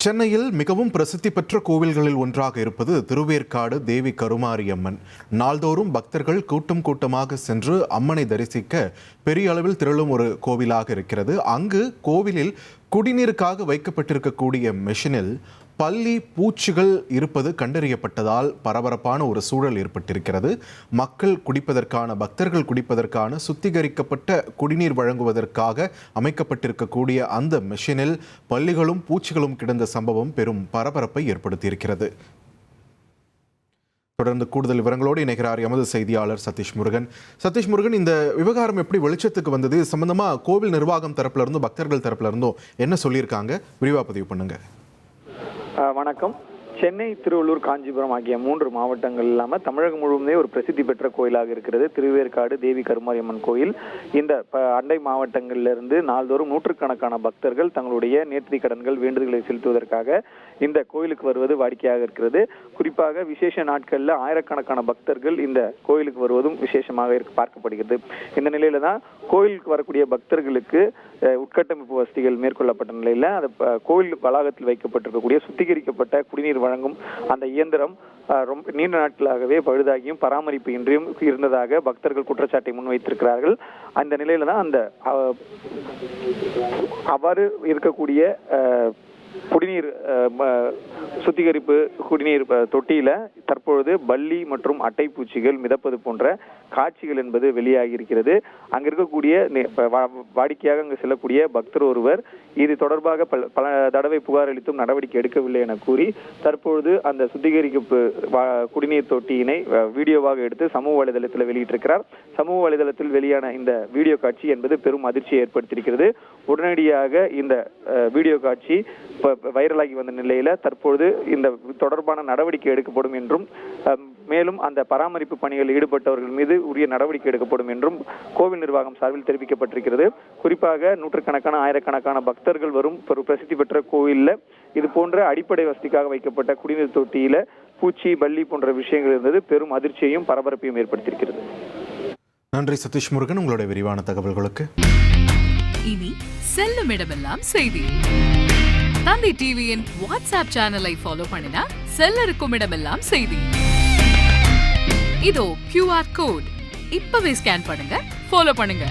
சென்னையில் மிகவும் பிரசித்தி பெற்ற கோவில்களில் ஒன்றாக இருப்பது திருவேற்காடு தேவி கருமாரியம்மன். நாள்தோறும் பக்தர்கள் கூட்டம் கூட்டமாக சென்று அம்மனை தரிசிக்க பெரிய அளவில் திரளும் ஒரு கோவிலாக இருக்கிறது. அங்கு கோவிலில் குடிநீருக்காக வைக்கப்பட்டிருக்கக்கூடிய மெஷினில் பல்லி பூச்சிகள் இருப்பது கண்டறியப்பட்டதால் பரபரப்பான ஒரு சூழல் ஏற்பட்டிருக்கிறது. மக்கள் குடிப்பதற்கான, பக்தர்கள் குடிப்பதற்கான சுத்திகரிக்கப்பட்ட குடிநீர் வழங்குவதற்காக அமைக்கப்பட்டிருக்கக்கூடிய அந்த மெஷினில் பல்லிகளும் பூச்சிகளும் கிடந்த சம்பவம் பெரும் பரபரப்பை ஏற்படுத்தியிருக்கிறது. தொடர்ந்து கூடுதல் விவரங்களோடு இணைகிறார் எமது செய்தியாளர் சதீஷ் முருகன். சதீஷ் முருகன், இந்த விவகாரம் எப்படி வெளிச்சத்துக்கு வந்தது? சம்பந்தமா கோவில் நிர்வாகம் தரப்புல இருந்தும் பக்தர்கள் தரப்புல இருந்தும் என்ன சொல்லியிருக்காங்க? விரிவா பதிவு பண்ணுங்க. வணக்கம். சென்னை, திருவள்ளூர், காஞ்சிபுரம் ஆகிய 3 மாவட்டங்கள் இல்லாமல் தமிழகம் முழுவதுமே ஒரு பிரசித்தி பெற்ற கோயிலாக இருக்கிறது திருவேற்காடு தேவி கருமாரியம்மன் கோயில். இந்த அண்டை மாவட்டங்களிலிருந்து நாள்தோறும் நூற்றுக்கணக்கான பக்தர்கள் தங்களுடைய நேர்த்திக் கடன்கள், வேண்டுதல்களை செலுத்துவதற்காக இந்த கோயிலுக்கு வருவது வாடிக்கையாக இருக்கிறது. குறிப்பாக விசேஷ நாட்களில் ஆயிரக்கணக்கான பக்தர்கள் இந்த கோயிலுக்கு வருவதும் விசேஷமாக பார்க்கப்படுகிறது. இந்த நிலையில தான் கோயிலுக்கு வரக்கூடிய பக்தர்களுக்கு உட்கட்டமைப்பு வசதிகள் மேற்கொள்ளப்பட்ட நிலையில அந்த கோயில் வளாகத்தில் வைக்கப்பட்டிருக்கக்கூடிய சுத்திகரிக்கப்பட்ட குடிநீர் வழங்கும் அந்த இயந்திரம் ரொம்ப நீண்ட நாட்களாகவே பழுதாகியும் பராமரிப்பு இன்றியும் இருந்ததாக பக்தர்கள் குற்றச்சாட்டை முன்வைத்திருக்கிறார்கள். அந்த நிலையில தான் அந்த அவ்வாறு இருக்கக்கூடிய குடிநீர் சுத்திகரிப்பு குடிநீர் தொட்டியில தற்பொழுது பல்லி மற்றும் அட்டை பூச்சிகள் மிதப்பது போன்ற காட்சிகள் என்பது வெளியாகி இருக்கிறது. அங்க இருக்கக்கூடிய வாடிக்கையாக அங்கு செல்லக்கூடிய பக்தர் ஒருவர் இது தொடர்பாக பல தடவை புகார் அளித்தும் நடவடிக்கை எடுக்கவில்லை என கூறி தற்பொழுது அந்த சுத்திகரிப்பு குடிநீர் தொட்டியினை வீடியோவாக எடுத்து சமூக வலைதளத்தில் வெளியிட்டிருக்கிறார். சமூக வலைதளத்தில் வெளியான இந்த வீடியோ காட்சி என்பது பெரும் அதிர்ச்சியை ஏற்படுத்தியிருக்கிறது. உடனடியாக இந்த வீடியோ காட்சி வைரலாகி வந்த நிலையில தற்பொழுது இந்த தொடர்பான நடவடிக்கை எடுக்கப்படும் என்றும் மேலும் அந்த பராமரிப்பு பணிகளில் ஈடுபட்டவர்கள் மீது உரிய நடவடிக்கை எடுக்கப்படும் என்றும் கோவில் நிர்வாகம் சார்பில் தெரிவிக்கப்பட்டிருக்கிறது. குறிப்பாக நூற்றுக்கணக்கான ஆயிரக்கணக்கான பக்தர்கள் வரும் ஒரு பிரசித்தி பெற்ற கோயிலில் இது போன்ற அடிப்படை வசதிக்காக வைக்கப்பட்ட குடிநீர் தொட்டியில பூச்சி, பல்லி போன்ற விஷயங்கள் இருந்தது பெரும் அதிர்ச்சியையும் பரபரப்பையும் ஏற்படுத்தியிருக்கிறது. நன்றி சதீஷ் முருகன், உங்களுடைய விரிவான தகவல்களுக்கு. இனி செல்லும் இடமெல்லாம் செய்தி. தந்தி டிவியின் வாட்ஸ்அப் சேனலை ஃபாலோ பண்ணினா செல்ல இருக்கும் இடமெல்லாம் செய்தி. இதோ QR கோட், இப்பவே ஸ்கேன் பண்ணுங்க, ஃபாலோ பண்ணுங்க.